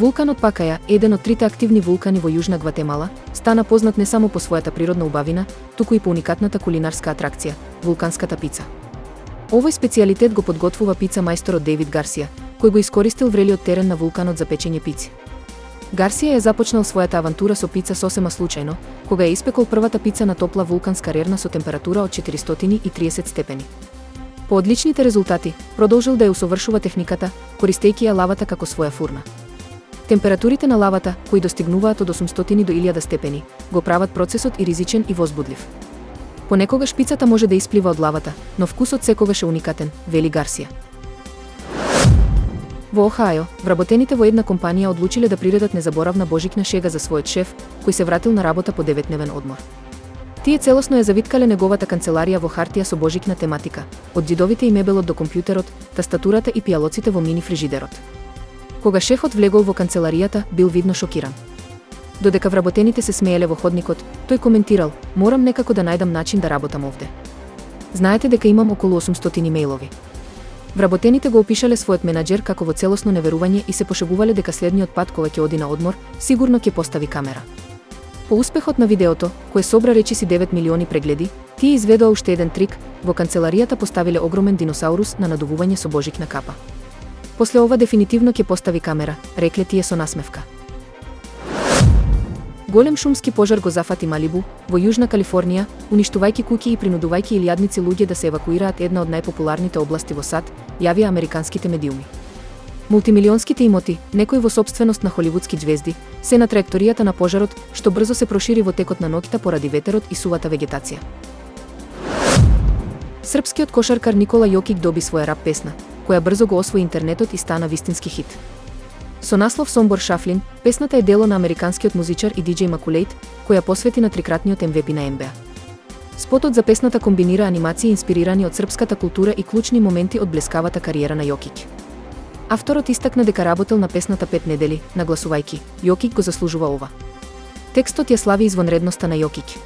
Вулканот Пакаја, еден од трите активни вулкани во Јужна Гватемала, стана познат не само по својата природна убавина, туку и по уникатната кулинарска атракција – вулканската пица. Овој специјалитет го подготвува пица мајсторот Дейвид Гарсија, кој го искористил врелиот терен на вулканот за печење пици. Гарсија ја започнал својата авантура со пица сосема случајно, кога ја испекол првата пица на топла вулканска рерна со температура од 430 степени. По одличните резултати, продолжил да ја усовршува техниката, користејќи ја лавата како своја фурна. Температурите на лавата, кои достигнуваат од 800 до 1000 степени, го прават процесот и ризичен и возбудлив. Понекогаш пицата може да исплива од лавата, но вкусот секогаш е уникатен, вели Гарсија. Во Охајо, вработените во една компанија одлучиле да приредат незаборавна божикна шега за својот шеф, кој се вратил на работа по 9-дневен одмор. Тие целосно ја завиткале неговата канцеларија во хартија со божикна тематика, од џидовите и мебелот до компјутерот, тастатурата и пијалоците во мини фрижидерот. Кога шефот влегол во канцеларијата, бил видно шокиран. Додека вработените се смееле во ходникот, тој коментирал: "Морам некако да најдам начин да работам овде. Знаете дека имам околу 800 имејлови." Вработените го опишале својот менаџер како во целосно неверување и се пошегувале дека следниот пат кога ќе оди на одмор, сигурно ќе постави камера. По успехот на видеото, кое собра речиси 9 милиони прегледи, тие изведоа уште еден трик, во канцеларијата поставиле огромен диносаурус на надувување со божикна капа. После ова дефинитивно ќе постави камера, рекле тие со насмевка. Голем шумски пожар го зафати Малибу, во Јужна Калифорнија, уништувајќи куќи и принудувајќи илјадници луѓе да се евакуираат една од најпопуларните области во САД, јавија американските медиуми. Мултимилионските имоти, некои во сопственост на холивудски ѕвезди, се на траекторијата на пожарот, што брзо се прошири во текот на ноќта поради ветерот и сувата вегетација. Српскиот кошаркар Никола Јокик доби своја рап песна, која брзо го освои интернетот и стана вистински хит. Со наслов Сомбор Шафлин, песната е дело на американскиот музичар и диџеј Макулейт, која посвети на трикратниот MVP на НБА. Спотот за песната комбинира анимации инспирирани од српската култура и клучни моменти од блескавата кариера на Јокик. Авторот истакна дека работел на песната 5 недели, нагласувајќи: "Јокик го заслужува ова." Текстот ја слави извонредноста на Јокик.